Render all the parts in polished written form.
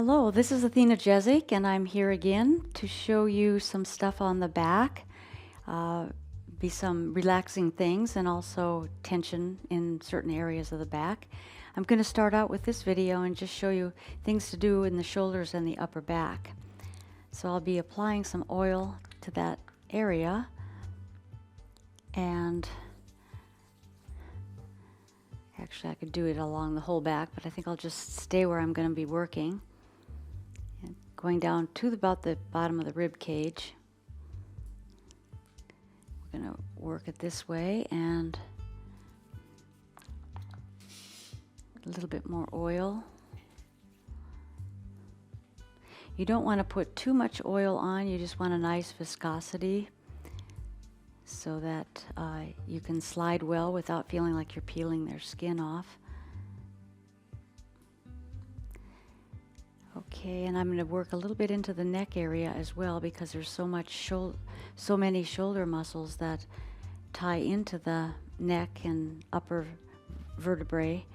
Hello, this is Athena Jezik, and I'm here again to show you some stuff on the back. Be some relaxing things and also tension in certain areas of the back. I'm going to start out with this video and just show you things to do in the shoulders and the upper back. So I'll be applying some oil to that area, and actually I could do it along the whole back, but I think I'll just stay where I'm going to be working. Going down to about the bottom of the rib cage. We're going to work it this way, and a little bit more oil. You don't want to put too much oil on, you just want a nice viscosity so that you can slide well without feeling like you're peeling their skin off. Okay, and I'm going to work a little bit into the neck area as well, because there's so many shoulder muscles that tie into the neck and upper vertebrae,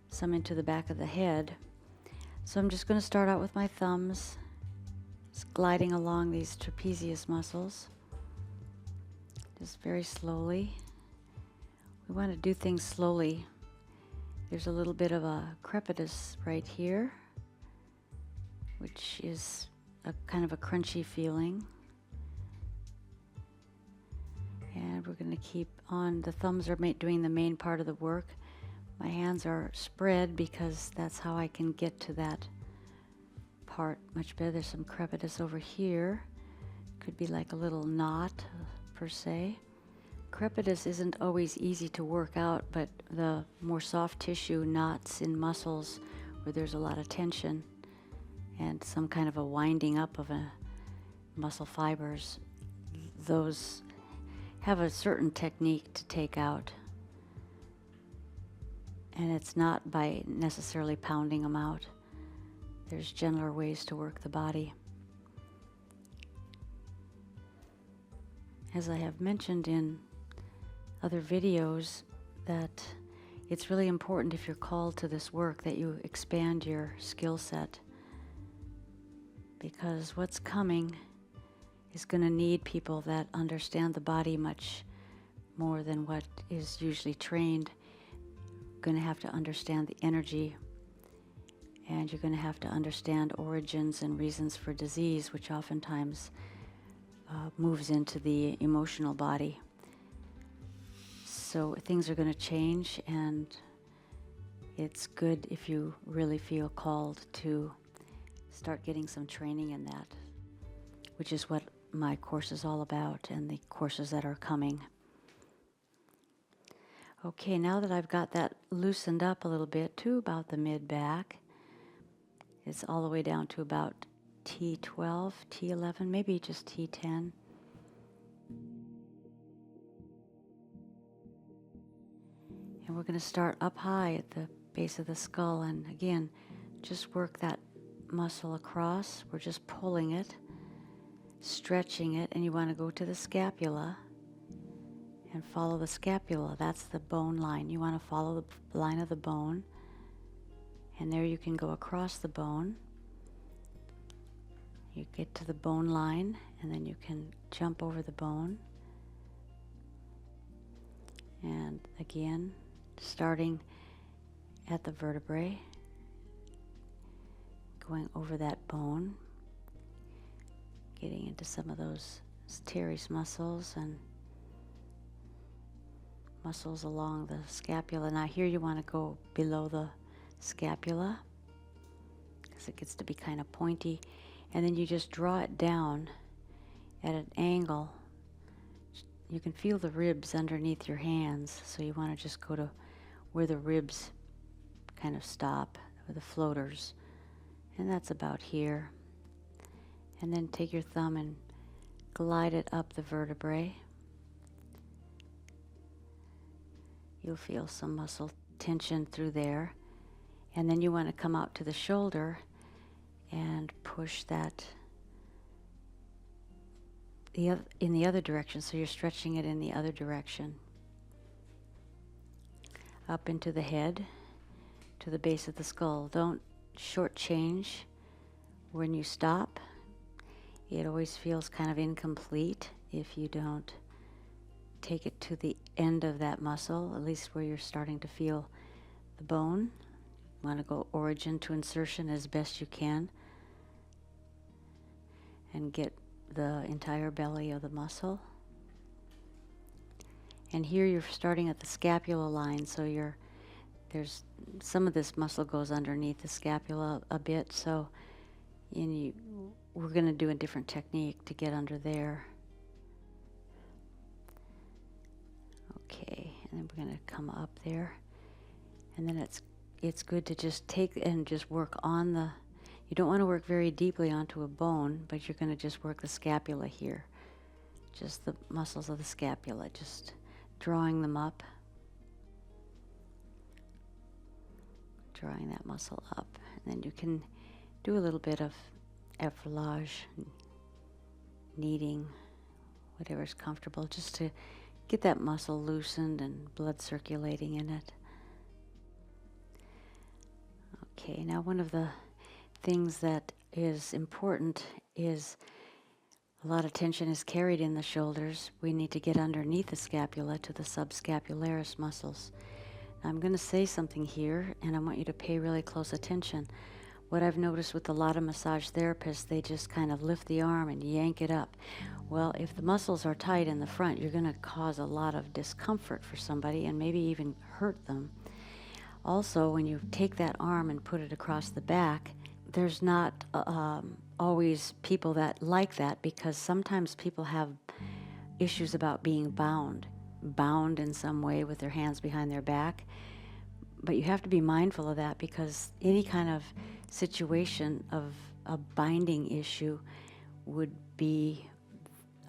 some into the back of the head. So I'm just going to start out with my thumbs, just gliding along these trapezius muscles, just very slowly. We want to do things slowly. There's a little bit of a crepitus right here, which is a kind of a crunchy feeling. And we're going to keep on. The thumbs are doing the main part of the work. My hands are spread because that's how I can get to that part much better. There's some crepitus over here. Could be like a little knot per se. Crepitus isn't always easy to work out, but the more soft tissue knots in muscles where there's a lot of tension and some kind of a winding up of a muscle fibers, those have a certain technique to take out. And it's not by necessarily pounding them out. There's gentler ways to work the body. As I have mentioned in other videos, that it's really important, if you're called to this work, that you expand your skill set, because what's coming is going to need people that understand the body much more than what is usually trained. Going to have to understand the energy, and you're going to have to understand origins and reasons for disease, which oftentimes moves into the emotional body. So things are going to change, and it's good if you really feel called to start getting some training in that, which is what my course is all about, and the courses that are coming. Okay, now that I've got that loosened up a little bit to about the mid-back, it's all the way down to about T12, T11, maybe just T10. And we're going to start up high at the base of the skull, and again, just work that muscle across. We're just pulling it, stretching it, and you want to go to the scapula and follow the scapula. That's the bone line. You want to follow the line of the bone, and there you can go across the bone. You get to the bone line, and then you can jump over the bone. And again, starting at the vertebrae, going over that bone, getting into some of those teres muscles and muscles along the scapula. Now here you want to go below the scapula, because it gets to be kind of pointy, and then you just draw it down at an angle. You can feel the ribs underneath your hands, so you want to just go to where the ribs kind of stop, or the floaters, and that's about here. And then take your thumb and glide it up the vertebrae. You'll feel some muscle tension through there. And then you want to come out to the shoulder and push that in the other direction, so you're stretching it in the other direction. Up into the head, to the base of the skull. Don't shortchange When you stop, it always feels kind of incomplete if you don't take it to the end of that muscle, at least where you're starting to feel the bone. You want to go origin to insertion as best you can and get the entire belly of the muscle. And here you're starting at the scapula line, so there's some of this muscle goes underneath the scapula a bit, so we're going to do a different technique to get under there. Okay, and then we're going to come up there, and then it's good to just take and just work on the. You don't want to work very deeply onto a bone, but you're going to just work the scapula here, just the muscles of the scapula, just drawing them up, drawing that muscle up, and then you can do a little bit of effleurage, kneading, whatever's comfortable, just to get that muscle loosened and blood circulating in it. Okay, now one of the things that is important is a lot of tension is carried in the shoulders. We need to get underneath the scapula to the subscapularis muscles. Now I'm going to say something here, and I want you to pay really close attention. What I've noticed with a lot of massage therapists, they just kind of lift the arm and yank it up. Well, if the muscles are tight in the front, you're going to cause a lot of discomfort for somebody and maybe even hurt them. Also, when you take that arm and put it across the back, there's not always people that like that, because sometimes people have issues about being bound in some way with their hands behind their back. But you have to be mindful of that, because any kind of situation of a binding issue would be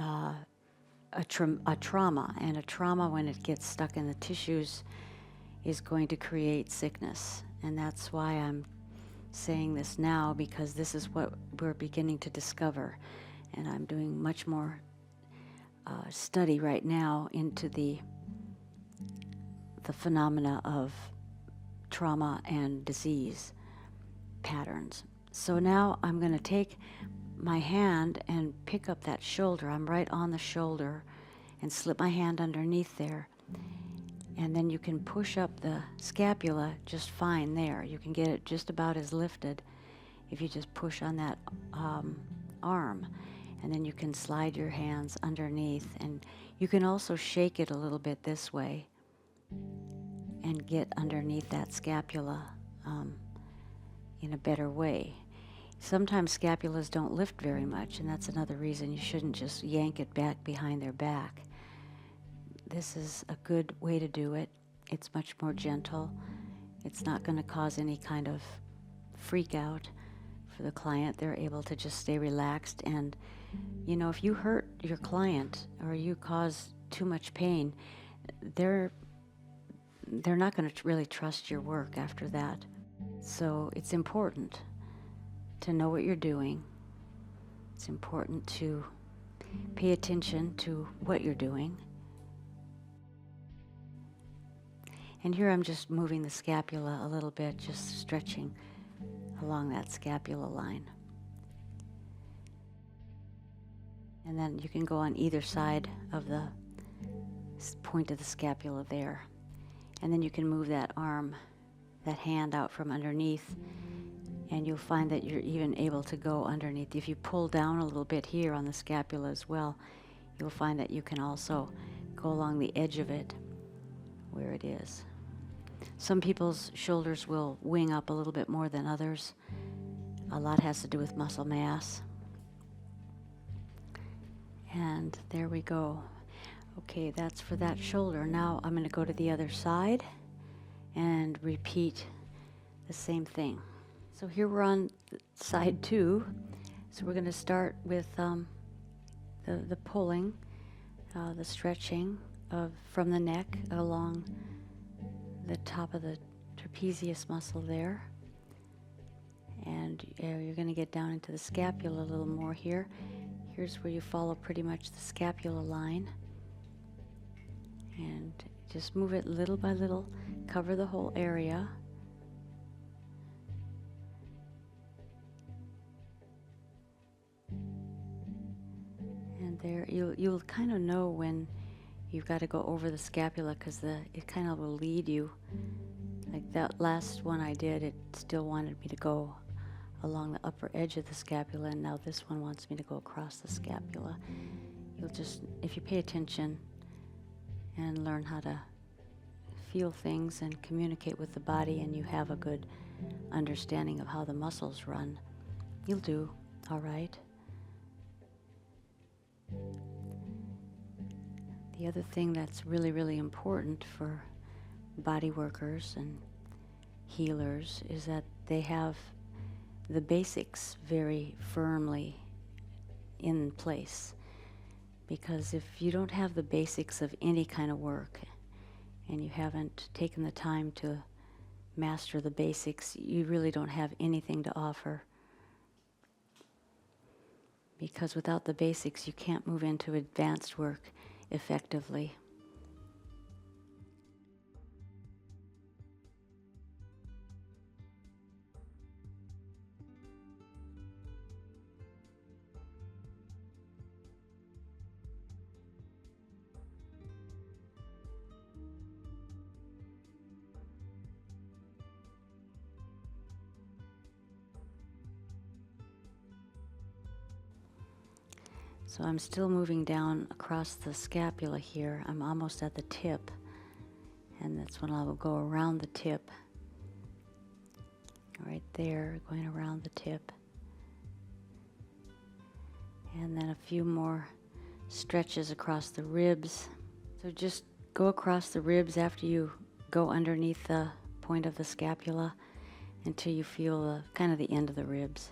a trauma, and a trauma, when it gets stuck in the tissues, is going to create sickness. And that's why I'm saying this now, because this is what we're beginning to discover, and I'm doing much more study right now into the phenomena of trauma and disease patterns. So now I'm going to take my hand and pick up that shoulder. I'm right on the shoulder, and slip my hand underneath there. And then you can push up the scapula just fine there. You can get it just about as lifted if you just push on that arm. And then you can slide your hands underneath. And you can also shake it a little bit this way and get underneath that scapula in a better way. Sometimes scapulas don't lift very much, and that's another reason you shouldn't just yank it back behind their back. This is a good way to do it. It's much more gentle. It's not going to cause any kind of freak out for the client. They're able to just stay relaxed. And, you know, if you hurt your client or you cause too much pain, they're not going to really trust your work after that. So it's important to know what you're doing. It's important to pay attention to what you're doing. And here I'm just moving the scapula a little bit, just stretching along that scapula line. And then you can go on either side of the point of the scapula there. And then you can move that arm, that hand out from underneath, and you'll find that you're even able to go underneath. If you pull down a little bit here on the scapula as well, you'll find that you can also go along the edge of it where it is. Some people's shoulders will wing up a little bit more than others. A lot has to do with muscle mass. And there we go. Okay, that's for that shoulder. Now I'm going to go to the other side and repeat the same thing. So here we're on side 2. So we're going to start with the pulling, the stretching from the neck along the top of the trapezius muscle there. And you're going to get down into the scapula a little more here. Here's where you follow pretty much the scapula line. And just move it little by little, cover the whole area. there. You'll kind of know when you've got to go over the scapula, because it kind of will lead you. Like that last one I did, it still wanted me to go along the upper edge of the scapula, and now this one wants me to go across the scapula. You'll just, if you pay attention and learn how to feel things and communicate with the body, and you have a good understanding of how the muscles run, you'll do all right. The other thing that's really, really important for body workers and healers is that they have the basics very firmly in place. Because if you don't have the basics of any kind of work, and you haven't taken the time to master the basics, you really don't have anything to offer. Because without the basics, you can't move into advanced work effectively. So I'm still moving down across the scapula here. I'm almost at the tip, and that's when I will go around the tip. Right there, going around the tip. And then a few more stretches across the ribs. So just go across the ribs after you go underneath the point of the scapula until you feel kind of the end of the ribs.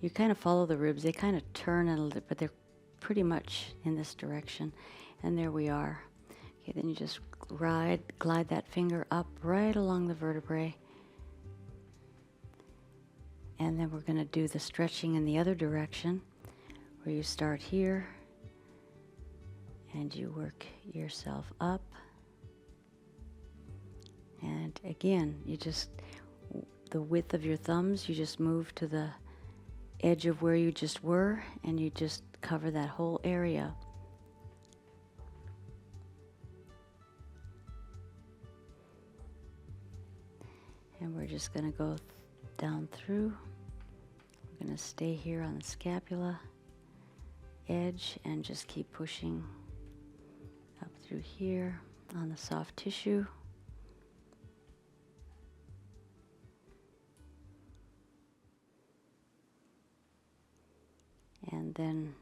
You kind of follow the ribs. They kind of turn a little bit, but they're pretty much in this direction. And there we are. Okay, then you just glide that finger up right along the vertebrae. And then we're going to do the stretching in the other direction, where you start here and you work yourself up. And again, you just, the width of your thumbs, you just move to the edge of where you just were, and you just cover that whole area. And we're just going to go down through. We're going to stay here on the scapula edge and just keep pushing up through here on the soft tissue. And then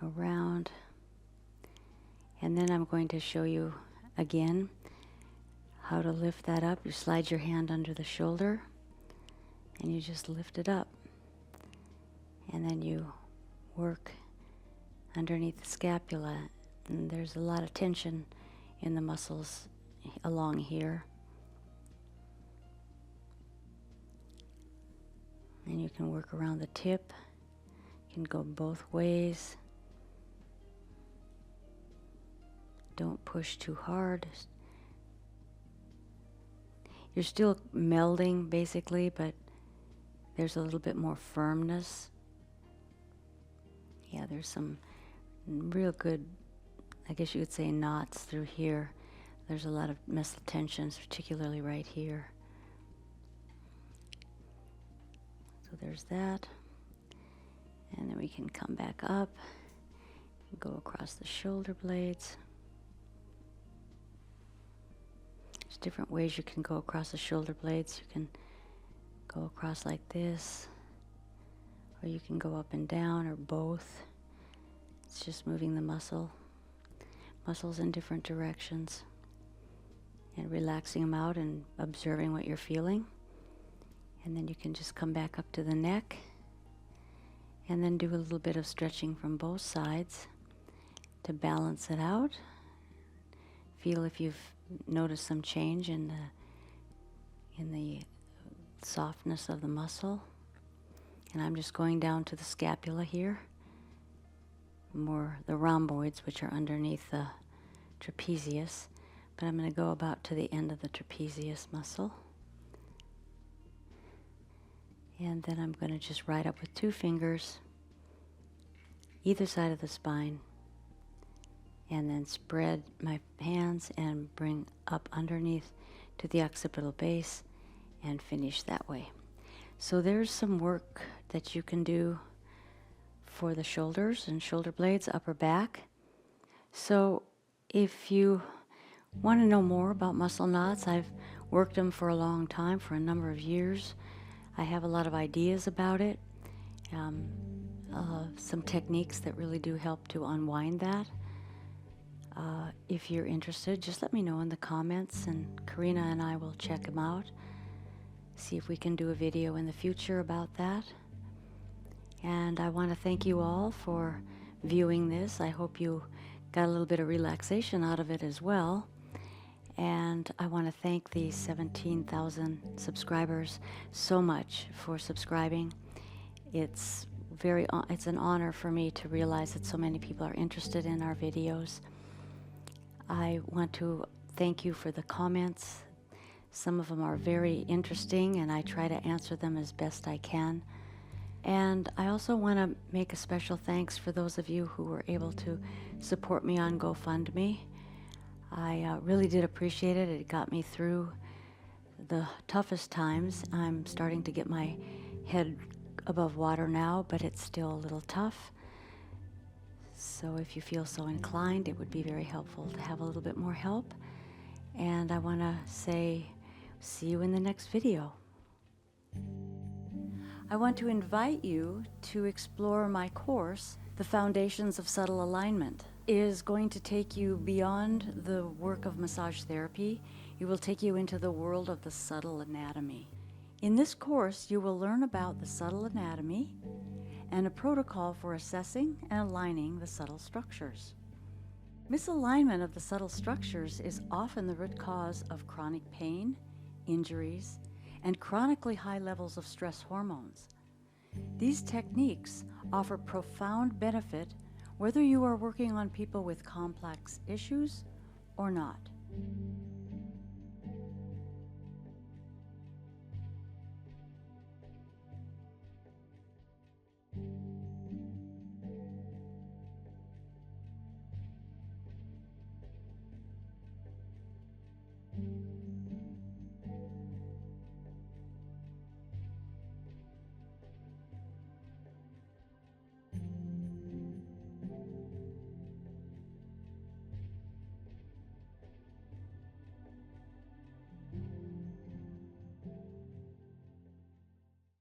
around. And then I'm going to show you again how to lift that up. You slide your hand under the shoulder and you just lift it up. And then you work underneath the scapula. And there's a lot of tension in the muscles along here. And you can work around the tip. You can go both ways. Don't push too hard. You're still melding basically, but there's a little bit more firmness. Yeah, there's some real good, I guess you could say, knots through here. There's a lot of muscle tensions, particularly right here. So there's that. And then we can come back up and go across the shoulder blades. There's different ways you can go across the shoulder blades. You can go across like this, or you can go up and down, or both. It's just moving the muscles in different directions, and relaxing them out and observing what you're feeling. And then you can just come back up to the neck and then do a little bit of stretching from both sides to balance it out. Feel if you've noticed some change in the softness of the muscle. And I'm just going down to the scapula here, more the rhomboids, which are underneath the trapezius, but I'm going to go about to the end of the trapezius muscle. And then I'm going to just ride up with 2 fingers either side of the spine, and then spread my hands and bring up underneath to the occipital base and finish that way. So there's some work that you can do for the shoulders and shoulder blades, upper back. So if you want to know more about muscle knots, I've worked them for a long time, for a number of years. I have a lot of ideas about it, some techniques that really do help to unwind that. If you're interested, just let me know in the comments, and Corrina and I will check them out, see if we can do a video in the future about that. And I want to thank you all for viewing this. I hope you got a little bit of relaxation out of it as well. And I want to thank the 17,000 subscribers so much for subscribing. It's an honor for me to realize that so many people are interested in our videos. I want to thank you for the comments. Some of them are very interesting, and I try to answer them as best I can. And I also want to make a special thanks for those of you who were able to support me on GoFundMe. I really did appreciate it. It got me through the toughest times. I'm starting to get my head above water now, but it's still a little tough. So if you feel so inclined, it would be very helpful to have a little bit more help. And I want to say, see you in the next video. I want to invite you to explore my course, The Foundations of Subtle Alignment. It is going to take you beyond the work of massage therapy. It will take you into the world of the subtle anatomy. In this course, you will learn about the subtle anatomy and a protocol for assessing and aligning the subtle structures. Misalignment of the subtle structures is often the root cause of chronic pain, injuries, and chronically high levels of stress hormones. These techniques offer profound benefit whether you are working on people with complex issues or not.